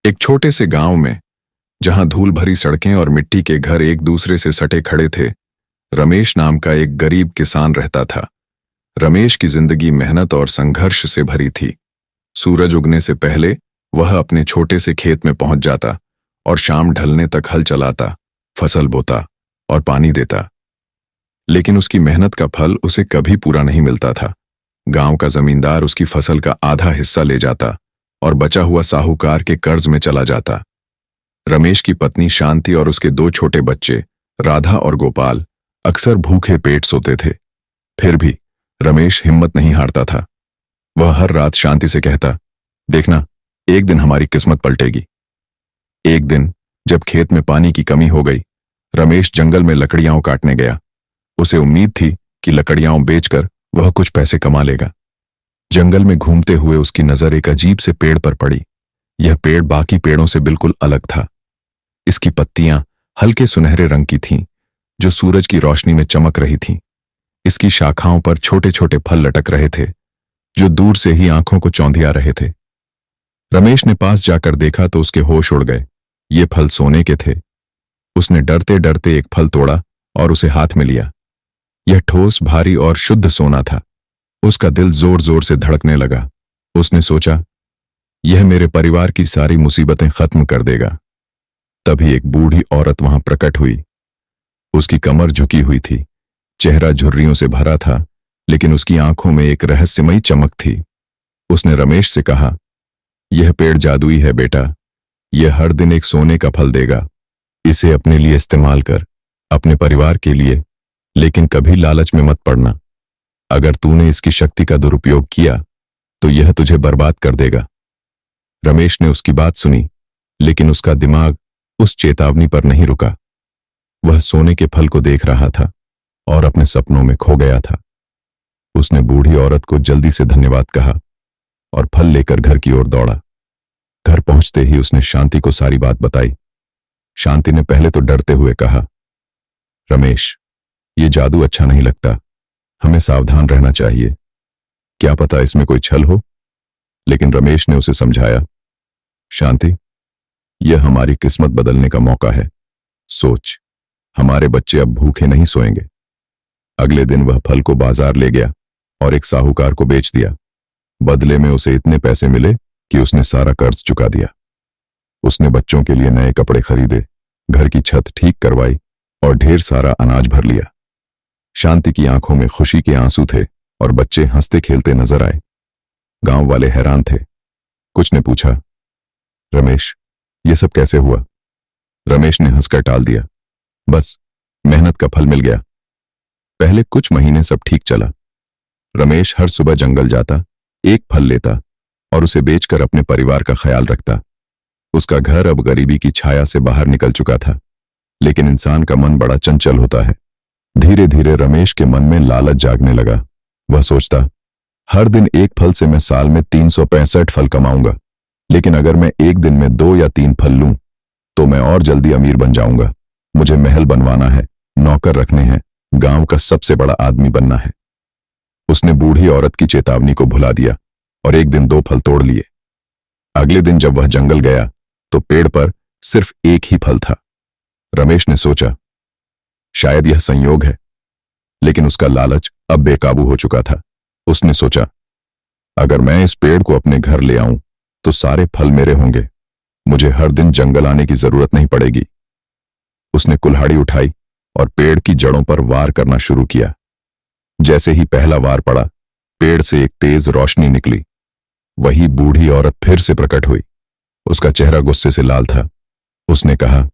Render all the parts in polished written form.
एक छोटे से गांव में, जहां धूल भरी सड़कें और मिट्टी के घर एक दूसरे से सटे खड़े थे, रमेश नाम का एक गरीब किसान रहता था। रमेश की जिंदगी मेहनत और संघर्ष से भरी थी। सूरज उगने से पहले वह अपने छोटे से खेत में पहुंच जाता और शाम ढलने तक हल चलाता, फसल बोता और पानी देता। लेकिन उसकी मेहनत का फल उसे कभी पूरा नहीं मिलता था। गांव का जमींदार उसकी फसल का आधा हिस्सा ले जाता और बचा हुआ साहूकार के कर्ज में चला जाता। रमेश की पत्नी शांति और उसके दो छोटे बच्चे राधा और गोपाल अक्सर भूखे पेट सोते थे। फिर भी रमेश हिम्मत नहीं हारता था। वह हर रात शांति से कहता, देखना, एक दिन हमारी किस्मत पलटेगी। एक दिन जब खेत में पानी की कमी हो गई, रमेश जंगल में लकड़ियां काटने गया। उसे उम्मीद थी कि लकड़ियां बेचकर वह कुछ पैसे कमा लेगा। जंगल में घूमते हुए उसकी नजर एक अजीब से पेड़ पर पड़ी। यह पेड़ बाकी पेड़ों से बिल्कुल अलग था। इसकी पत्तियां हल्के सुनहरे रंग की थीं, जो सूरज की रोशनी में चमक रही थीं। इसकी शाखाओं पर छोटे छोटे फल लटक रहे थे, जो दूर से ही आंखों को चौंधिया रहे थे। रमेश ने पास जाकर देखा तो उसके होश उड़ गए। ये फल सोने के थे। उसने डरते डरते एक फल तोड़ा और उसे हाथ में लिया। यह ठोस, भारी और शुद्ध सोना था। उसका दिल जोर जोर से धड़कने लगा। उसने सोचा, यह मेरे परिवार की सारी मुसीबतें खत्म कर देगा। तभी एक बूढ़ी औरत वहां प्रकट हुई। उसकी कमर झुकी हुई थी, चेहरा झुर्रियों से भरा था, लेकिन उसकी आंखों में एक रहस्यमयी चमक थी। उसने रमेश से कहा, यह पेड़ जादुई है बेटा। यह हर दिन एक सोने का फल देगा। इसे अपने लिए इस्तेमाल कर, अपने परिवार के लिए, लेकिन कभी लालच में मत पड़ना। अगर तूने इसकी शक्ति का दुरुपयोग किया तो यह तुझे बर्बाद कर देगा। रमेश ने उसकी बात सुनी, लेकिन उसका दिमाग उस चेतावनी पर नहीं रुका। वह सोने के फल को देख रहा था और अपने सपनों में खो गया था। उसने बूढ़ी औरत को जल्दी से धन्यवाद कहा और फल लेकर घर की ओर दौड़ा। घर पहुंचते ही उसने शांति को सारी बात बताई। शांति ने पहले तो डरते हुए कहा, रमेश, ये जादू अच्छा नहीं लगता। हमें सावधान रहना चाहिए। क्या पता इसमें कोई छल हो। लेकिन रमेश ने उसे समझाया, शांति, यह हमारी किस्मत बदलने का मौका है। सोच, हमारे बच्चे अब भूखे नहीं सोएंगे। अगले दिन वह फल को बाजार ले गया और एक साहूकार को बेच दिया। बदले में उसे इतने पैसे मिले कि उसने सारा कर्ज चुका दिया। उसने बच्चों के लिए नए कपड़े खरीदे, घर की छत ठीक करवाई और ढेर सारा अनाज भर लिया। शांति की आंखों में खुशी के आंसू थे और बच्चे हंसते खेलते नजर आए। गांव वाले हैरान थे। कुछ ने पूछा, रमेश, ये सब कैसे हुआ? रमेश ने हंसकर टाल दिया, बस मेहनत का फल मिल गया। पहले कुछ महीने सब ठीक चला। रमेश हर सुबह जंगल जाता, एक फल लेता और उसे बेचकर अपने परिवार का ख्याल रखता। उसका घर अब गरीबी की छाया से बाहर निकल चुका था। लेकिन इंसान का मन बड़ा चंचल होता है। धीरे धीरे रमेश के मन में लालच जागने लगा। वह सोचता, हर दिन एक फल से मैं साल में 365 फल कमाऊंगा। लेकिन अगर मैं एक दिन में 2 या 3 फल लूं तो मैं और जल्दी अमीर बन जाऊंगा। मुझे महल बनवाना है, नौकर रखने हैं, गांव का सबसे बड़ा आदमी बनना है। उसने बूढ़ी औरत की चेतावनी को भुला दिया और एक दिन 2 फल तोड़ लिए। अगले दिन जब वह जंगल गया तो पेड़ पर सिर्फ एक ही फल था। रमेश ने सोचा, शायद यह संयोग है। लेकिन उसका लालच अब बेकाबू हो चुका था। उसने सोचा, अगर मैं इस पेड़ को अपने घर ले आऊं तो सारे फल मेरे होंगे। मुझे हर दिन जंगल आने की जरूरत नहीं पड़ेगी। उसने कुल्हाड़ी उठाई और पेड़ की जड़ों पर वार करना शुरू किया। जैसे ही पहला वार पड़ा, पेड़ से एक तेज रोशनी निकली। वही बूढ़ी औरत फिर से प्रकट हुई। उसका चेहरा गुस्से से लाल था। उसने कहा,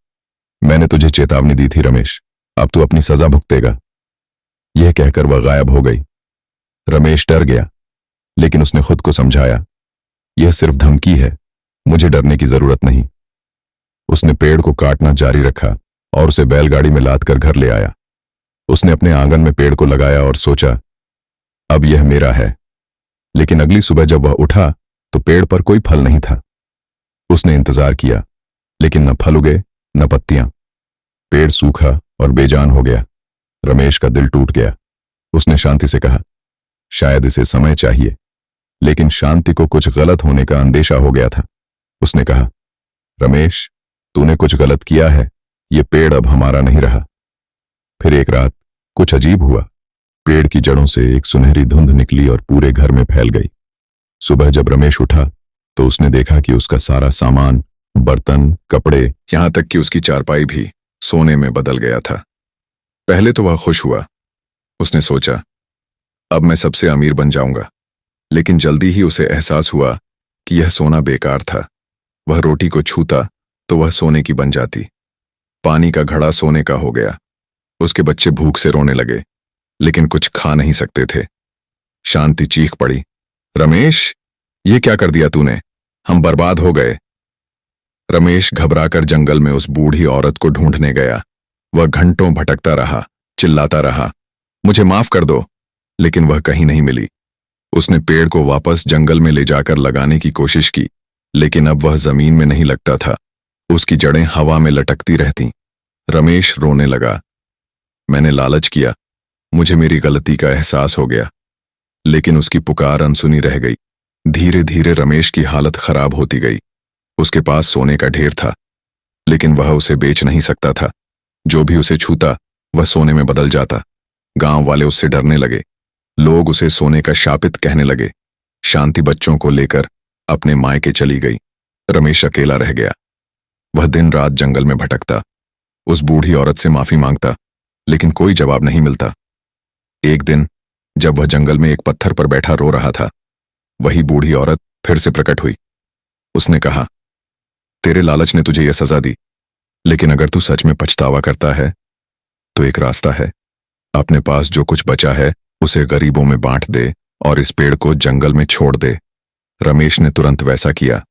मैंने तुझे चेतावनी दी थी रमेश, अब तू अपनी सजा भुगतेगा। यह कहकर वह गायब हो गई। रमेश डर गया, लेकिन उसने खुद को समझाया, यह सिर्फ धमकी है, मुझे डरने की जरूरत नहीं। उसने पेड़ को काटना जारी रखा और उसे बैलगाड़ी में लाद कर घर ले आया। उसने अपने आंगन में पेड़ को लगाया और सोचा, अब यह मेरा है। लेकिन अगली सुबह जब वह उठा तो पेड़ पर कोई फल नहीं था। उसने इंतजार किया, लेकिन न फल उगे न पत्तियां। पेड़ सूखा और बेजान हो गया। रमेश का दिल टूट गया। उसने शांति से कहा, शायद इसे समय चाहिए। लेकिन शांति को कुछ गलत होने का अंदेशा हो गया था। उसने कहा, रमेश, तूने कुछ गलत किया है। ये पेड़ अब हमारा नहीं रहा। फिर एक रात कुछ अजीब हुआ। पेड़ की जड़ों से एक सुनहरी धुंध निकली और पूरे घर में फैल गई। सुबह जब रमेश उठा तो उसने देखा कि उसका सारा सामान, बर्तन, कपड़े, यहां तक कि उसकी चारपाई भी सोने में बदल गया था। पहले तो वह खुश हुआ। उसने सोचा, अब मैं सबसे अमीर बन जाऊंगा। लेकिन जल्दी ही उसे एहसास हुआ कि यह सोना बेकार था। वह रोटी को छूता तो वह सोने की बन जाती। पानी का घड़ा सोने का हो गया। उसके बच्चे भूख से रोने लगे, लेकिन कुछ खा नहीं सकते थे। शांति चीख पड़ी, रमेश, ये क्या कर दिया तूने? हम बर्बाद हो गए। रमेश घबराकर जंगल में उस बूढ़ी औरत को ढूंढने गया। वह घंटों भटकता रहा, चिल्लाता रहा, मुझे माफ कर दो, लेकिन वह कहीं नहीं मिली। उसने पेड़ को वापस जंगल में ले जाकर लगाने की कोशिश की, लेकिन अब वह जमीन में नहीं लगता था। उसकी जड़ें हवा में लटकती रहतीं। रमेश रोने लगा, मैंने लालच किया, मुझे मेरी गलती का एहसास हो गया। लेकिन उसकी पुकार अनसुनी रह गई। धीरे धीरे रमेश की हालत खराब होती गई। उसके पास सोने का ढेर था, लेकिन वह उसे बेच नहीं सकता था। जो भी उसे छूता वह सोने में बदल जाता। गांव वाले उससे डरने लगे। लोग उसे सोने का शापित कहने लगे। शांति बच्चों को लेकर अपने मायके चली गई। रमेश अकेला रह गया। वह दिन रात जंगल में भटकता, उस बूढ़ी औरत से माफी मांगता, लेकिन कोई जवाब नहीं मिलता। एक दिन जब वह जंगल में एक पत्थर पर बैठा रो रहा था, वही बूढ़ी औरत फिर से प्रकट हुई। उसने कहा, तेरे लालच ने तुझे यह सजा दी, लेकिन अगर तू सच में पछतावा करता है तो एक रास्ता है। अपने पास जो कुछ बचा है उसे गरीबों में बांट दे और इस पेड़ को जंगल में छोड़ दे। रमेश ने तुरंत वैसा किया।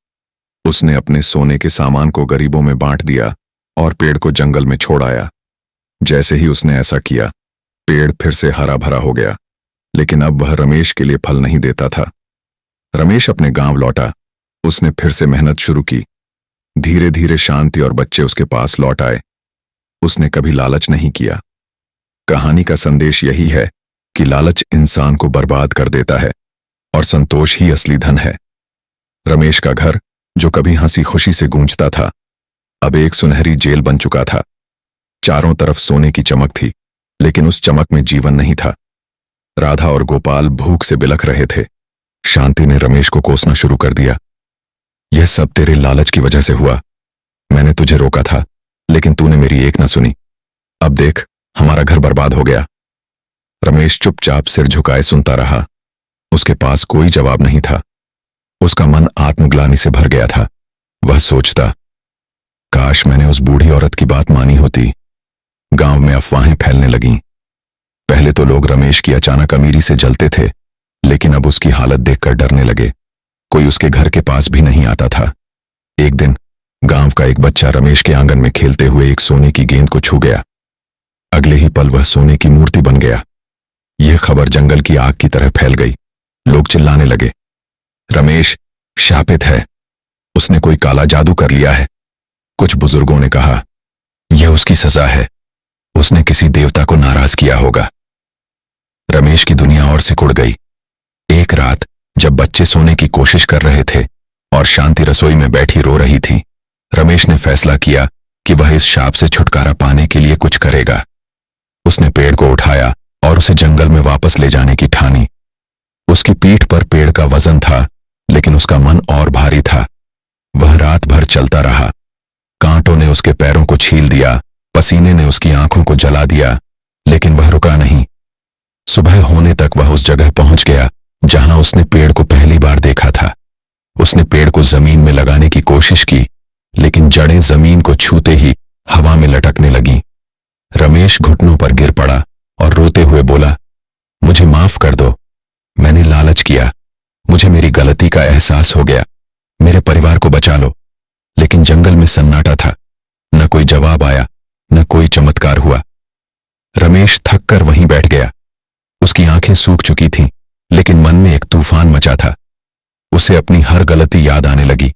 उसने अपने सोने के सामान को गरीबों में बांट दिया और पेड़ को जंगल में छोड़ आया। जैसे ही उसने ऐसा किया, पेड़ फिर से हरा भरा हो गया, लेकिन अब वह रमेश के लिए फल नहीं देता था। रमेश अपने गांव लौटा। उसने फिर से मेहनत शुरू की। धीरे धीरे शांति और बच्चे उसके पास लौट आए। उसने कभी लालच नहीं किया। कहानी का संदेश यही है कि लालच इंसान को बर्बाद कर देता है और संतोष ही असली धन है। रमेश का घर, जो कभी हंसी खुशी से गूंजता था, अब एक सुनहरी जेल बन चुका था। चारों तरफ सोने की चमक थी, लेकिन उस चमक में जीवन नहीं था। राधा और गोपाल भूख से बिलख रहे थे। शांति ने रमेश को कोसना शुरू कर दिया, यह सब तेरे लालच की वजह से हुआ। मैंने तुझे रोका था, लेकिन तूने मेरी एक न सुनी। अब देख, हमारा घर बर्बाद हो गया। रमेश चुपचाप सिर झुकाए सुनता रहा। उसके पास कोई जवाब नहीं था। उसका मन आत्मग्लानि से भर गया था। वह सोचता, काश मैंने उस बूढ़ी औरत की बात मानी होती। गांव में अफवाहें फैलने लगीं। पहले तो लोग रमेश की अचानक अमीरी से जलते थे, लेकिन अब उसकी हालत देखकर डरने लगे। कोई उसके घर के पास भी नहीं आता था। एक दिन गांव का एक बच्चा रमेश के आंगन में खेलते हुए एक सोने की गेंद को छू गया। अगले ही पल वह सोने की मूर्ति बन गया। यह खबर जंगल की आग की तरह फैल गई। लोग चिल्लाने लगे, रमेश शापित है, उसने कोई काला जादू कर लिया है। कुछ बुजुर्गों ने कहा, यह उसकी सजा है, उसने किसी देवता को नाराज किया होगा। रमेश की दुनिया और सिकुड़ गई। एक रात जब बच्चे सोने की कोशिश कर रहे थे और शांति रसोई में बैठी रो रही थी, रमेश ने फैसला किया कि वह इस शाप से छुटकारा पाने के लिए कुछ करेगा। उसने पेड़ को उठाया और उसे जंगल में वापस ले जाने की ठानी। उसकी पीठ पर पेड़ का वजन था, लेकिन उसका मन और भारी था। वह रात भर चलता रहा। कांटों ने उसके पैरों को छील दिया, पसीने ने उसकी आंखों को जला दिया, लेकिन वह रुका नहीं। सुबह होने तक वह उस जगह पहुंच गया जहां उसने पेड़ को पहली बार देखा था। उसने पेड़ को जमीन में लगाने की कोशिश की, लेकिन जड़ें जमीन को छूते ही हवा में लटकने लगीं। रमेश घुटनों पर गिर पड़ा और रोते हुए बोला, मुझे माफ कर दो, मैंने लालच किया, मुझे मेरी गलती का एहसास हो गया, मेरे परिवार को बचा लो। लेकिन जंगल में सन्नाटा था। न कोई जवाब आया, न कोई चमत्कार हुआ। रमेश थक कर वहीं बैठ गया। उसकी आंखें सूख चुकी थीं, लेकिन मन में एक तूफान मचा था। उसे अपनी हर गलती याद आने लगी।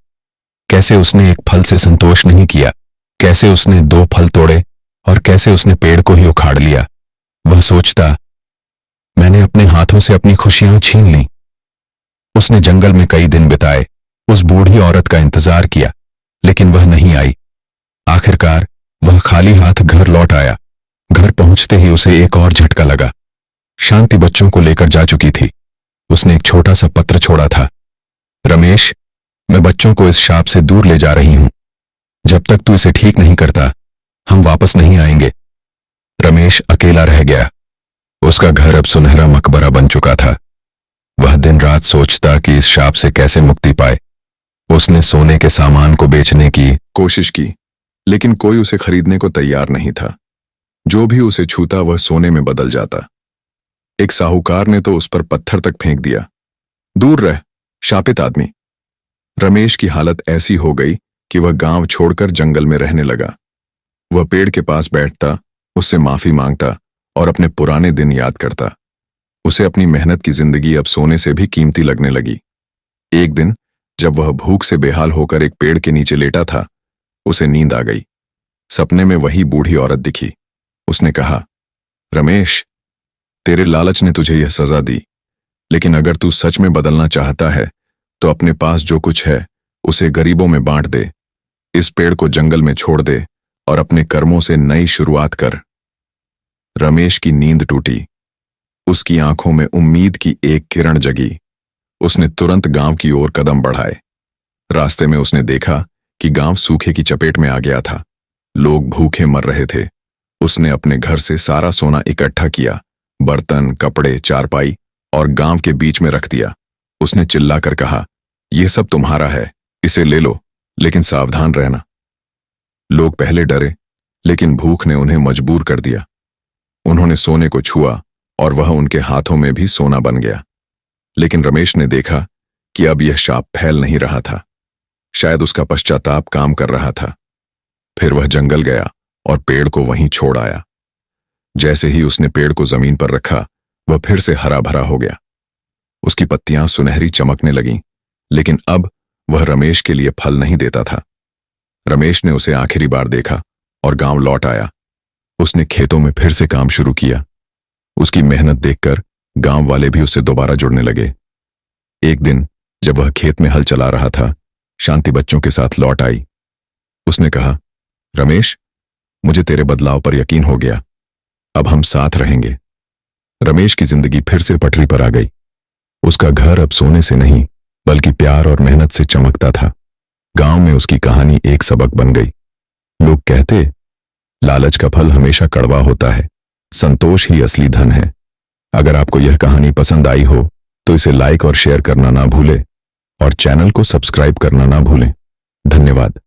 कैसे उसने एक फल से संतोष नहीं किया, कैसे उसने 2 फल तोड़े और कैसे उसने पेड़ को ही उखाड़ लिया। वह सोचता, मैंने अपने हाथों से अपनी खुशियां छीन लीं। उसने जंगल में कई दिन बिताए, उस बूढ़ी औरत का इंतजार किया, लेकिन वह नहीं आई। आखिरकार वह खाली हाथ घर लौट आया। घर पहुंचते ही उसे एक और झटका लगा। शांति बच्चों को लेकर जा चुकी थी। उसने एक छोटा सा पत्र छोड़ा था। रमेश, मैं बच्चों को इस शाप से दूर ले जा रही हूं। जब तक तू इसे ठीक नहीं करता, हम वापस नहीं आएंगे। रमेश अकेला रह गया। उसका घर अब सुनहरा मकबरा बन चुका था। वह दिन रात सोचता कि इस शाप से कैसे मुक्ति पाए। उसने सोने के सामान को बेचने की कोशिश की, लेकिन कोई उसे खरीदने को तैयार नहीं था। जो भी उसे छूता वह सोने में बदल जाता। एक साहूकार ने तो उस पर पत्थर तक फेंक दिया। दूर रह, शापित आदमी। रमेश की हालत ऐसी हो गई कि वह गांव छोड़कर जंगल में रहने लगा। वह पेड़ के पास बैठता, उससे माफी मांगता और अपने पुराने दिन याद करता। उसे अपनी मेहनत की जिंदगी अब सोने से भी कीमती लगने लगी। एक दिन जब वह भूख से बेहाल होकर एक पेड़ के नीचे लेटा था, उसे नींद आ गई। सपने में वही बूढ़ी औरत दिखी। उसने कहा, रमेश, तेरे लालच ने तुझे यह सजा दी, लेकिन अगर तू सच में बदलना चाहता है तो अपने पास जो कुछ है उसे गरीबों में बांट दे। इस पेड़ को जंगल में छोड़ दे और अपने कर्मों से नई शुरुआत कर। रमेश की नींद टूटी। उसकी आंखों में उम्मीद की एक किरण जगी। उसने तुरंत गांव की ओर कदम बढ़ाए। रास्ते में उसने देखा कि गांव सूखे की चपेट में आ गया था। लोग भूखे मर रहे थे। उसने अपने घर से सारा सोना इकट्ठा किया, बर्तन, कपड़े, चारपाई, और गांव के बीच में रख दिया। उसने चिल्लाकर कहा, यह सब तुम्हारा है, इसे ले लो, लेकिन सावधान रहना। लोग पहले डरे, लेकिन भूख ने उन्हें मजबूर कर दिया। उन्होंने सोने को छुआ और वह उनके हाथों में भी सोना बन गया। लेकिन रमेश ने देखा कि अब यह शाप फैल नहीं रहा था। शायद उसका पश्चाताप काम कर रहा था। फिर वह जंगल गया और पेड़ को वहीं छोड़ आया। जैसे ही उसने पेड़ को जमीन पर रखा, वह फिर से हरा भरा हो गया। उसकी पत्तियां सुनहरी चमकने लगीं, लेकिन अब वह रमेश के लिए फल नहीं देता था। रमेश ने उसे आखिरी बार देखा और गांव लौट आया। उसने खेतों में फिर से काम शुरू किया। उसकी मेहनत देखकर गांव वाले भी उससे दोबारा जुड़ने लगे। एक दिन जब वह खेत में हल चला रहा था, शांति बच्चों के साथ लौट आई। उसने कहा, रमेश, मुझे तेरे बदलाव पर यकीन हो गया। अब हम साथ रहेंगे। रमेश की जिंदगी फिर से पटरी पर आ गई। उसका घर अब सोने से नहीं, बल्कि प्यार और मेहनत से चमकता था। गांव में उसकी कहानी एक सबक बन गई। लोग कहते, लालच का फल हमेशा कड़वा होता है, संतोष ही असली धन है। अगर आपको यह कहानी पसंद आई हो तो इसे लाइक और शेयर करना ना भूलें और चैनल को सब्सक्राइब करना ना भूलें। धन्यवाद।